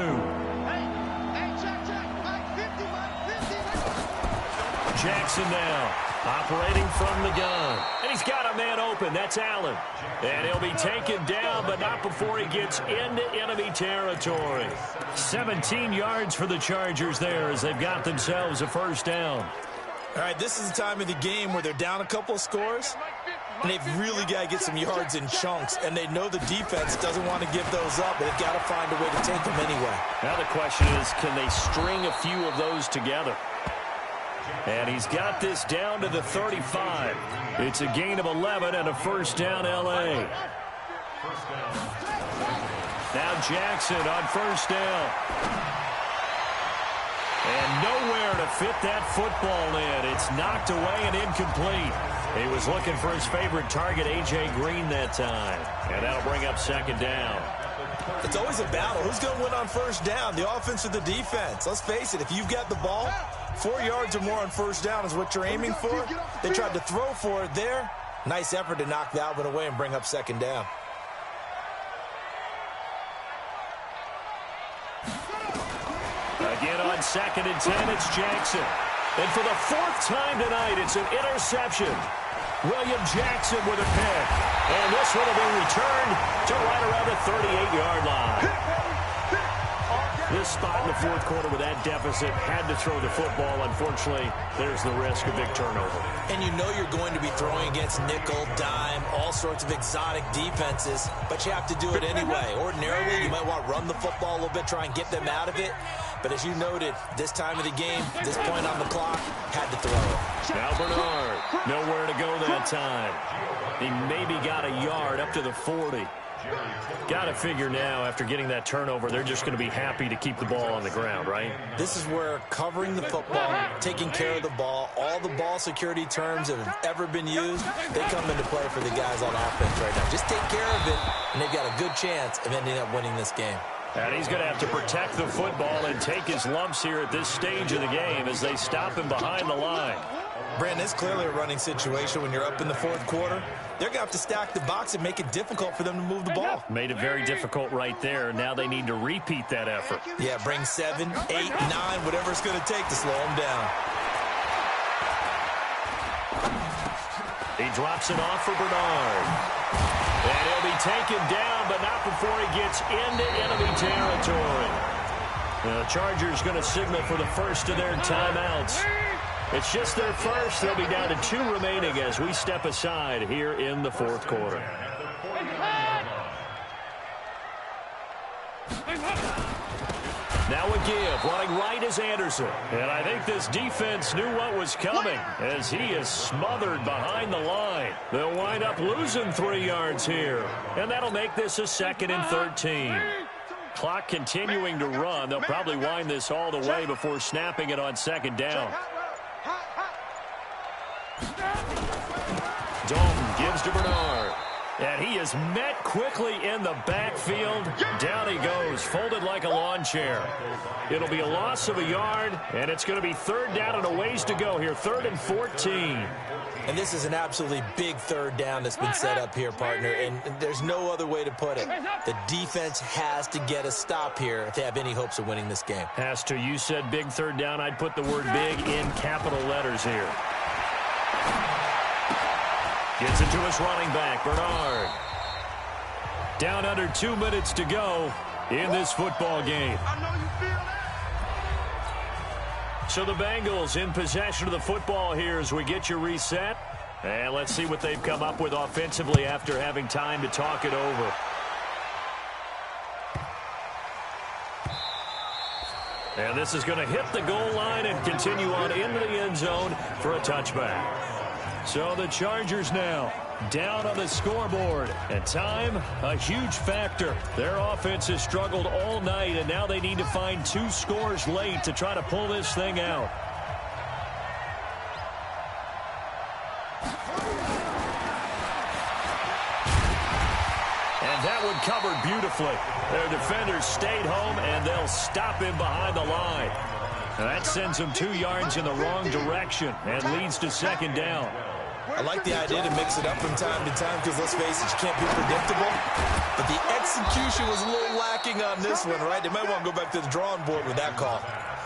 Jackson now, operating from the gun. And he's got a man open. That's Allen. And he'll be taken down, but not before he gets into enemy territory. 17 yards for the Chargers there as they've got themselves a first down. All right, this is the time of the game where they're down a couple of scores, and they've really got to get some yards in chunks, and they know the defense doesn't want to give those up, but they've got to find a way to take them anyway. Now the question is, can they string a few of those together? And he's got this down to the 35. It's a gain of 11 and a first down, L.A. Now Jackson on first down. And nowhere to fit that football in. It's knocked away and incomplete. He was looking for his favorite target, A.J. Green, that time. And that'll bring up second down. It's always a battle. Who's going to win on first down, the offense or the defense? Let's face it, if you've got the ball, 4 yards or more on first down is what you're aiming for. They tried to throw for it there. Nice effort to knock that one away and bring up second down. Again on 2nd and 10, it's Jackson. And for the 4th time tonight, it's an interception. William Jackson with a pick. And this one will be returned to right around the 38-yard line. This spot in the 4th quarter with that deficit, had to throw the football. Unfortunately, there's the risk of big turnover. And you know you're going to be throwing against nickel, dime, all sorts of exotic defenses, but you have to do it anyway. Ordinarily, you might want to run the football a little bit, try and get them out of it. But as you noted, this time of the game, this point on the clock, had to throw it. Now Bernard, nowhere to go that time. He maybe got a yard up to the 40. Got to figure now, after getting that turnover, they're just going to be happy to keep the ball on the ground, right? This is where covering the football, taking care of the ball, all the ball security terms that have ever been used, they come into play for the guys on offense right now. Just take care of it, and they've got a good chance of ending up winning this game. And he's going to have to protect the football and take his lumps here at this stage of the game as they stop him behind the line. Brandon, it's clearly a running situation when you're up in the 4th quarter. They're going to have to stack the box and make it difficult for them to move the ball. Made it very difficult right there. Now they need to repeat that effort. Yeah, bring 7, 8, 9, whatever it's going to take to slow them down. He drops it off for Bernard. And he'll be taken down, but not before he gets into enemy territory. The Chargers going to signal for the first of their timeouts. It's just their first. They'll be down to 2 remaining as we step aside here in the 4th quarter. Now a give. Running right is Anderson. And I think this defense knew what was coming as he is smothered behind the line. They'll wind up losing 3 yards here. And that'll make this a 2nd and 13. Clock continuing to run. They'll probably wind this all the way before snapping it on 2nd down. Dalton gives to Bernard. And he is met quickly in the backfield. Down he goes, folded like a lawn chair. It'll be a loss of a yard, and it's going to be 3rd down and a ways to go here, 3rd and 14. And this is an absolutely big 3rd down that's been set up here, partner, and there's no other way to put it. The defense has to get a stop here if they have any hopes of winning this game. Has to. You said big 3rd down. I'd put the word big in capital letters here. Gets it to his running back, Bernard. Down under 2 minutes to go in this football game. So the Bengals in possession of the football here as we get you reset. And let's see what they've come up with offensively after having time to talk it over. And this is going to hit the goal line and continue on into the end zone for a touchback. So the Chargers now down on the scoreboard. And time, a huge factor. Their offense has struggled all night, and now they need to find 2 scores late to try to pull this thing out. And that one covered beautifully. Their defenders stayed home, and they'll stop him behind the line. And that sends him 2 yards in the wrong direction and leads to second down. I like the idea to mix it up from time to time because, let's face it, you can't be predictable. But the execution was a little lacking on this one, right? They might want to go back to the drawing board with that call.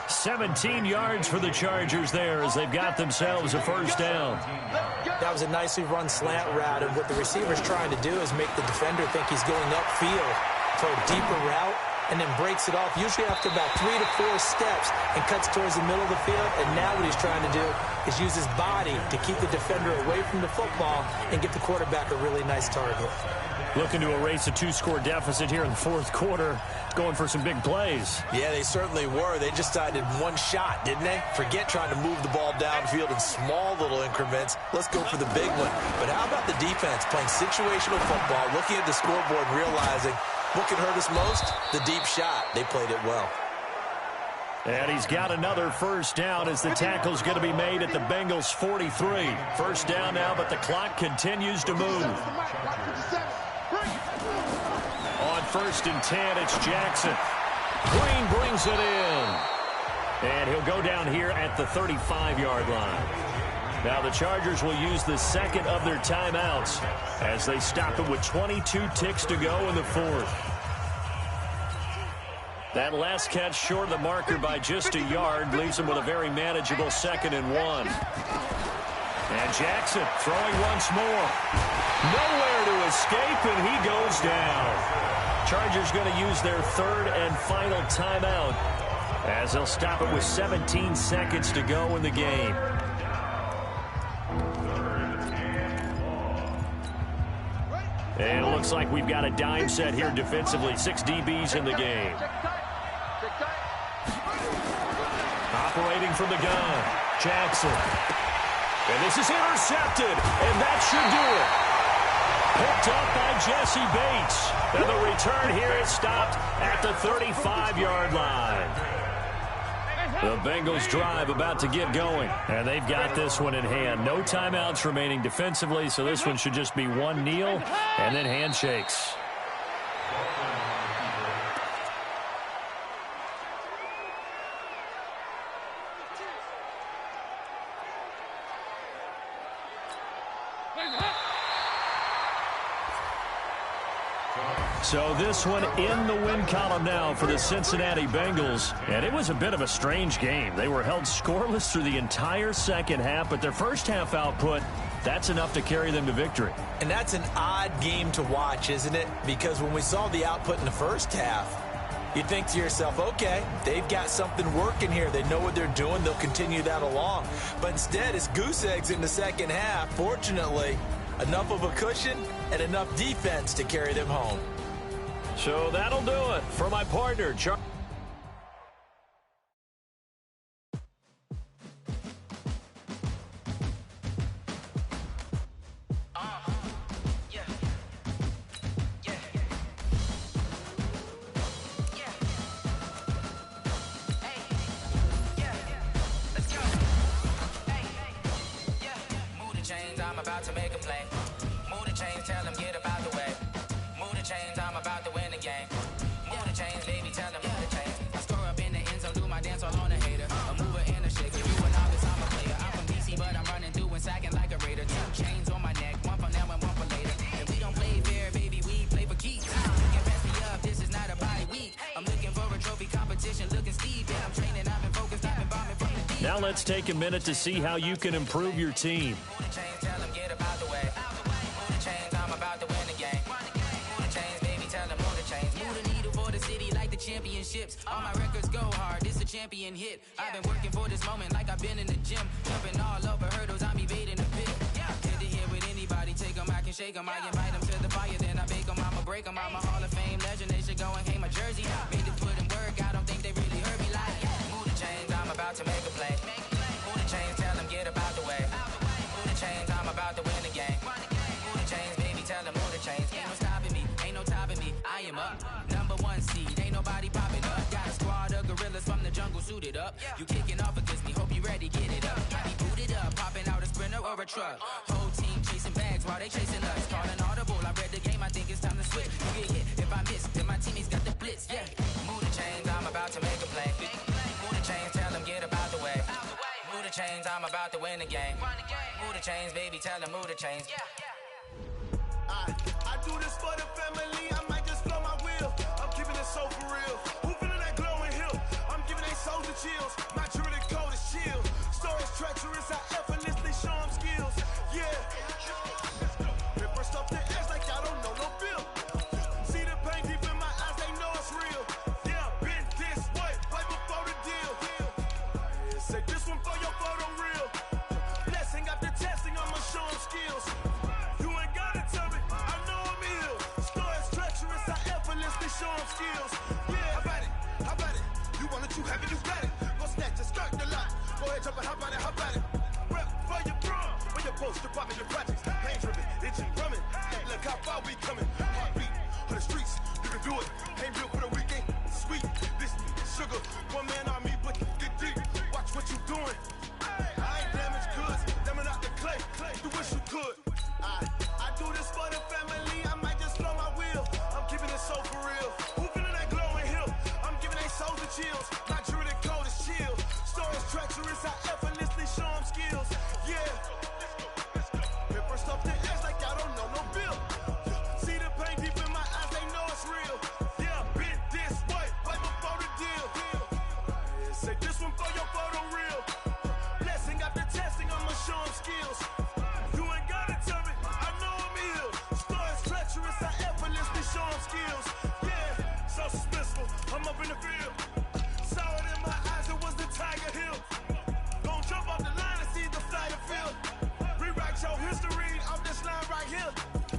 17 yards for the Chargers there as they've got themselves a first down. That was a nicely run slant route, and what the receiver's trying to do is make the defender think he's going upfield for a deeper route, and then breaks it off, usually after about 3 to 4 steps, and cuts towards the middle of the field. And now what he's trying to do is use his body to keep the defender away from the football and get the quarterback a really nice target. Looking to erase a 2-score deficit here in the fourth quarter, going for some big plays. Yeah, they certainly were. They just decided one shot, didn't they? Forget trying to move the ball downfield in small little increments. Let's go for the big one. But how about the defense playing situational football, looking at the scoreboard and realizing what could hurt us most? The deep shot. They played it well. And he's got another first down as the tackle's going to be made at the Bengals' 43. First down now, but the clock continues to move. On 1st and 10, it's Jackson. Green brings it in. And he'll go down here at the 35-yard line. Now the Chargers will use the second of their timeouts as they stop it with 22 ticks to go in the fourth. That last catch short of the marker by just a yard leaves him with a very manageable 2nd and 1. And Jackson throwing once more. Nowhere to escape, and he goes down. Chargers going to use their 3rd and final timeout as they'll stop it with 17 seconds to go in the game. And it looks like we've got a dime set here defensively. 6 DBs in the game. Operating from the gun, Jackson. And this is intercepted, and that should do it. Picked up by Jesse Bates. And the return here is stopped at the 35-yard line. The Bengals drive about to get going, and they've got this one in hand. No timeouts remaining defensively, so this one should just be one kneel and then handshakes. So this one in the win column now for the Cincinnati Bengals. And it was a bit of a strange game. They were held scoreless through the entire second half, but their first half output, that's enough to carry them to victory. And that's an odd game to watch, isn't it? Because when we saw the output in the first half, you think to yourself, okay, they've got something working here. They know what they're doing. They'll continue that along. But instead, it's goose eggs in the second half. Fortunately, enough of a cushion and enough defense to carry them home. So that'll do it for my partner, Charlie. I'm about to make a play. Move the chains, tell them get about the way. Move the chains, I'm about to win the game. Move the chains, baby, tell them move the chains. I score up in the end zone, do my dance all on a hater. A mover and a shaker, you a novice, I'm a player. I'm from DC, but I'm running through and sacking like a raider. 2 chains on my neck, one for now and one for later. And we don't play fair, baby, we play for keeps. You can pass me up, this is not a bye week. I'm looking for a trophy competition, looking steep. Yeah, I'm training, I've been focused, I've been bombing from the deep. Now let's take a minute to see how you can improve your team. Move the chains, tell them get about the way. Move the chains, I'm about to win the game. Move the chains, baby, tell them move the chains. Move the needle for the city like the championships. All my records go hard, this a champion hit. I've been working for this moment like I've been in the gym. Jumping all over hurdles, I'm evading the pit. Good to hear with anybody, take them, I can shake them. I invite them to the fire, then I bake them, I'ma break them. I'm a Hall of Fame legend, they should go and hang my jersey. Made them put in work, I don't think they really heard me like. Move the chains, I'm about to make a play. Move the chains, tell them get about the way. Move the chains, I'm about to win the game. Move the chains, baby, tell them move the chains. Ain't no stopping me, ain't no topping me. I am up, #1 seed, ain't nobody popping up. Got a squad of gorillas from the jungle suited up. You kicking off against me, hope you ready, get it up. I be booted up, popping out a Sprinter or a truck. Whole team chasing bags while they chasing us. Calling audible, I read the game, I think it's time to switch. You get hit. if I miss, then my teammates got the blitz, yeah. Move the chains, I'm about to make a play. Move the chains, tell them get about the way. Move the chains, I'm about to win the game. Move the chains, baby, tell them move the chains. I do this for the family, I might just blow my wheel. I'm keeping it so for real. Who feeling that glowing hill? I'm giving they souls the chills. My jewelry code is chill. Stories treacherous, I effortlessly show them skills. Yeah. Ripper stuff the edge like I don't know no bill. See the pain deep in my eyes, they know it's real. Yeah, been this way, right before the deal. Say this one for your photo real. Blessing after testing, I'ma show them skills. You ain't gotta tell me, I know I'm ill. Stories treacherous, I effortlessly show them skills. Yeah, how about it? You want it, you have it, you got it. Go snatch it, start the lot. Go ahead, jump it, how about it? Rep for your bro, for your poster, popping your projects. Pain driven, itching, drumming. Look how far we coming. Heartbeat on the streets, you can do it. Ain't built for the weekend, sweet. This sugar, one man army, but get deep. Watch what you doing. I ain't damaged goods, damn out the clay. You wish you could. I do this for the family, I might just blow my wheel. I'm keeping it so for real. Who feeling that glowing hill? I'm giving they souls the chills. My jewelry code is chill. Stories treacherous, I effortlessly show them skills. Yeah. Ripper stuff the edge like I don't know no bill. See the pain deep in my eyes, they know it's real. Yeah, been this way, right before the deal. Say this one for your photo real. Blessing after testing, I'ma show them skills. You ain't gotta tell me, I know I'm ill. Stories treacherous, I effortlessly show them skills. Yeah, so suspenseful, I'm up in the field. Saw it in my eyes, it was the Tiger Hill. Gon' jump off the line and see the flight of field. Rewrite your history off this line right here.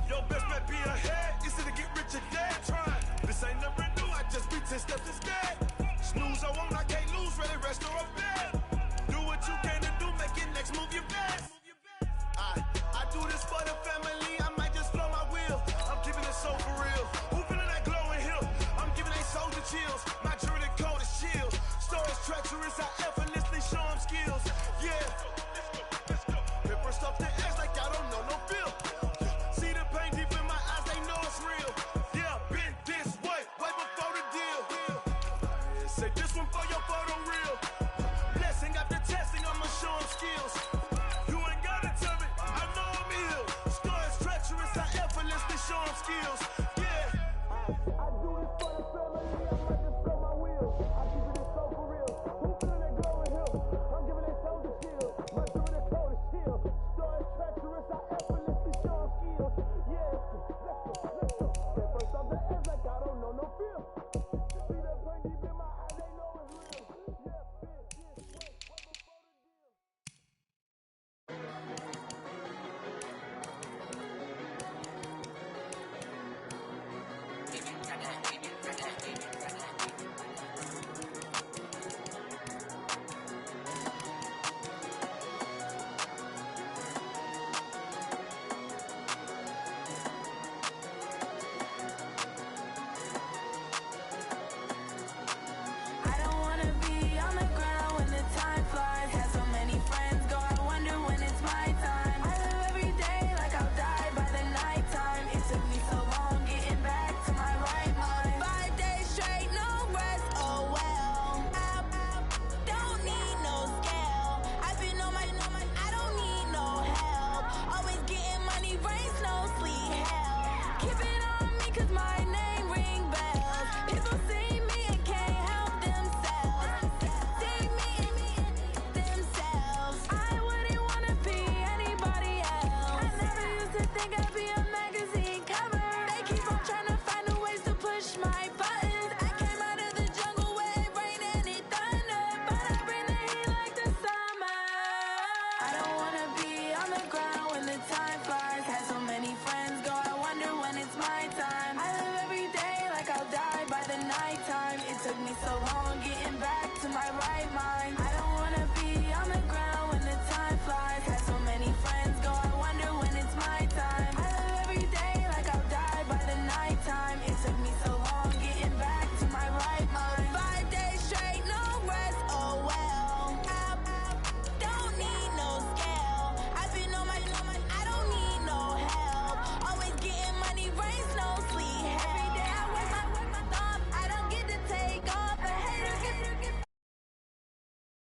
Your best bet be ahead, easy to get rich or dead trying. This ain't never new, I just be 10 steps instead. Snooze I won't, I can't lose, ready, rest or a bed. Do what you can to do, make it next move your best. I do this for the family, I might just blow my wheel. I'm keeping it so for real. Who feeling that glowing hill? I'm giving they souls the chills. My jewelry code is chill. Stories treacherous, I effortlessly show them skills. Yeah. Ripper stuff the edge like I don't know no bill. See the pain deep in my eyes, they know it's real. Yeah, been this way, right before the deal. Say this one for your photo real. Blessing after testing, I'ma show them skills. You ain't gotta tell me, I know I'm ill. Stories treacherous, I effortlessly show them skills.